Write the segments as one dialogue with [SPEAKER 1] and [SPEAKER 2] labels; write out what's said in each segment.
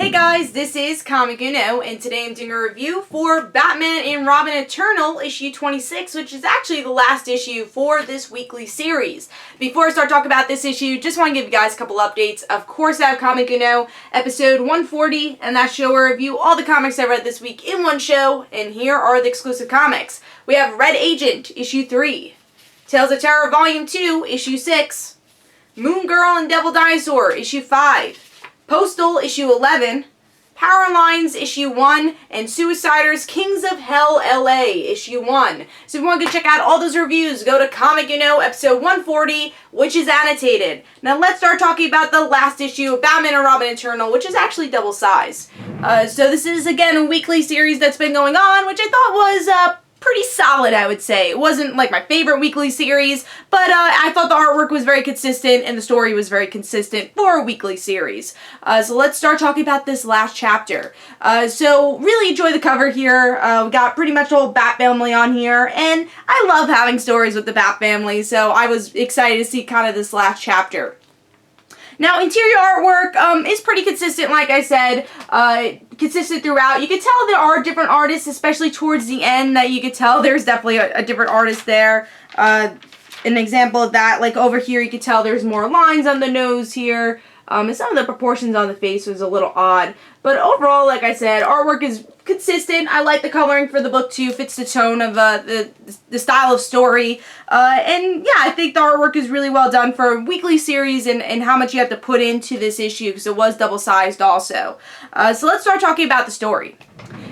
[SPEAKER 1] Hey guys, this is Comic Uno, and today I'm doing a review for Batman and Robin Eternal, issue 26, which is actually the last issue for this weekly series. Before I start talking about this issue, just want to give you guys a couple updates. Of course, I have Comic Uno, episode 140, and that show where I review all the comics I read this week in one show, and here are the exclusive comics. We have Red Agent, issue 3, Tales of Terror, volume 2, issue 6, Moon Girl and Devil Dinosaur, issue 5, Postal, issue 11, Power Lines, issue 1, and Suiciders, Kings of Hell, LA, issue 1. So if you want to check out all those reviews, go to Comic Uno, episode 140, which is annotated. Now let's start talking about the last issue of Batman and Robin Eternal, which is actually double size. So this is, again, a weekly series that's been going on, which I thought was, pretty solid, I would say. It wasn't like my favorite weekly series, but I thought the artwork was very consistent and the story was very consistent for a weekly series. So let's start talking about this last chapter. So really enjoy the cover here. We got pretty much the whole Bat family on here, and I love having stories with the Bat family, so I was excited to see kind of this last chapter. Now, interior artwork is pretty consistent, like I said, consistent throughout. You can tell there are different artists, especially towards the end, that you could tell there's definitely a different artist there. An example of that, like over here, you could tell there's more lines on the nose here. And some of the proportions on the face was a little odd. But overall, like I said, artwork is consistent. I like the coloring for the book too. Fits the tone of the style of story. And yeah, I think the artwork is really well done for a weekly series and how much you have to put into this issue because it was double-sized also. So let's start talking about the story.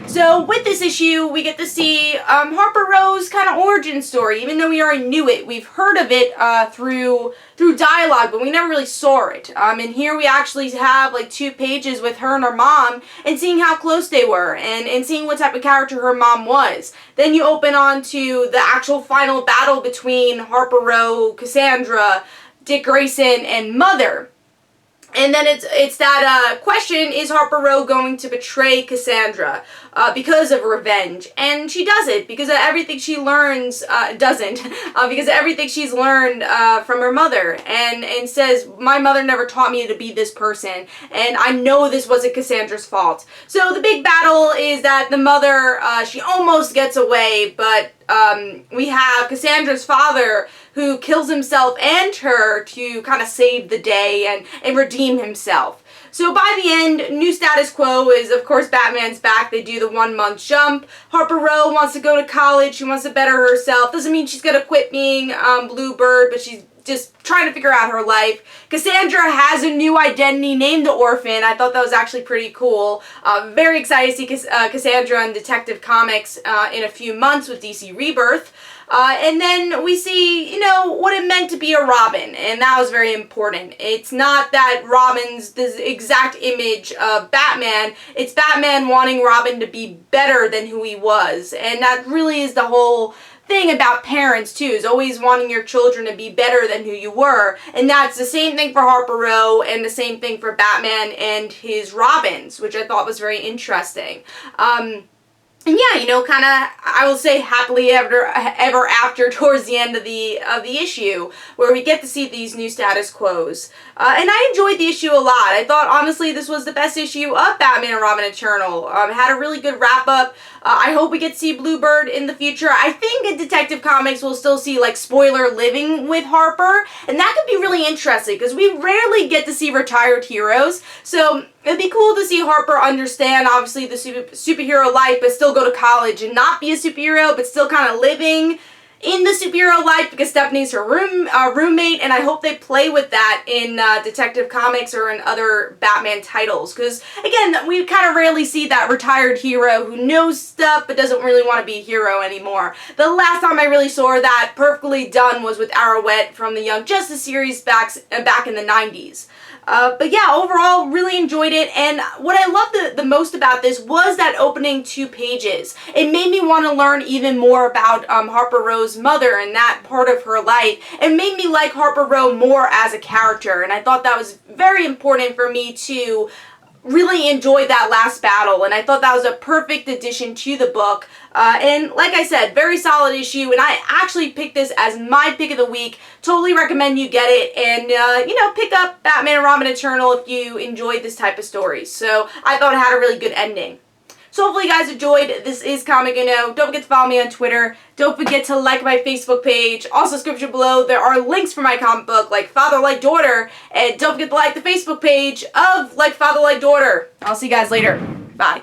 [SPEAKER 1] So with this issue, we get to see Harper Rowe's kind of origin story. Even though we already knew it, we've heard of it through dialogue, but we never really saw it. And here we actually have like 2 pages with her and her mom and seeing how close they were and seeing what type of character her mom was. Then you open on to the actual final battle between Harper Rowe, Cassandra, Dick Grayson, and Mother. And then it's that question, is Harper Rowe going to betray Cassandra because of revenge? And she does it because of everything she learns, because of everything she's learned from her mother. And says, my mother never taught me to be this person, and I know this wasn't Cassandra's fault. So the big battle is that the mother, she almost gets away, but we have Cassandra's father who kills himself and her to kind of save the day and redeem himself. So by the end, new status quo is, of course, Batman's back. They do the 1-month jump. Harper Rowe wants to go to college. She wants to better herself. Doesn't mean she's going to quit being Bluebird, but she's just trying to figure out her life. Cassandra has a new identity named the Orphan. I thought that was actually pretty cool. Very excited to see Cassandra in Detective Comics in a few months with DC Rebirth. And then we see, you know, what it meant to be a Robin, and that was very important. It's not that Robin's the exact image of Batman, it's Batman wanting Robin to be better than who he was, and that really is the whole thing about parents too, is always wanting your children to be better than who you were, and that's the same thing for Harper Rowe and the same thing for Batman and his Robins, which I thought was very interesting. And yeah, you know, kind of, I will say happily ever after towards the end of the issue, where we get to see these new status quos. And I enjoyed the issue a lot. I thought, honestly, this was the best issue of Batman and Robin Eternal. It had a really good wrap-up. I hope we get to see Bluebird in the future. I think in Detective Comics we'll still see, like, Spoiler living with Harper, and that could be really interesting, because we rarely get to see retired heroes, so it'd be cool to see Harper understand, obviously, the superhero life, but still go to college and not be a superhero, but still kind of living in the superhero life because Stephanie's her roommate, and I hope they play with that in Detective Comics or in other Batman titles, because, again, we kind of rarely see that retired hero who knows stuff but doesn't really want to be a hero anymore. The last time I really saw that perfectly done was with Arrowette from the Young Justice series back in the 90s. But yeah, overall, really enjoyed it, and what I loved the most about this was that opening 2 pages. It made me want to learn even more about Harper Rowe's mother and that part of her life. It made me like Harper Rowe more as a character, and I thought that was very important for me to really enjoyed that last battle, and I thought that was a perfect addition to the book. And like I said, very solid issue, and I actually picked this as my pick of the week. Totally recommend you get it, and you know, pick up Batman and Robin Eternal if you enjoyed this type of story. So I thought it had a really good ending. So hopefully you guys enjoyed. This is Comic Don't forget to follow me on Twitter. Don't forget to like my Facebook page. Also, description below, there are links for my comic book, Like Father, Like Daughter. And don't forget to like the Facebook page of Like Father, Like Daughter. I'll see you guys later. Bye.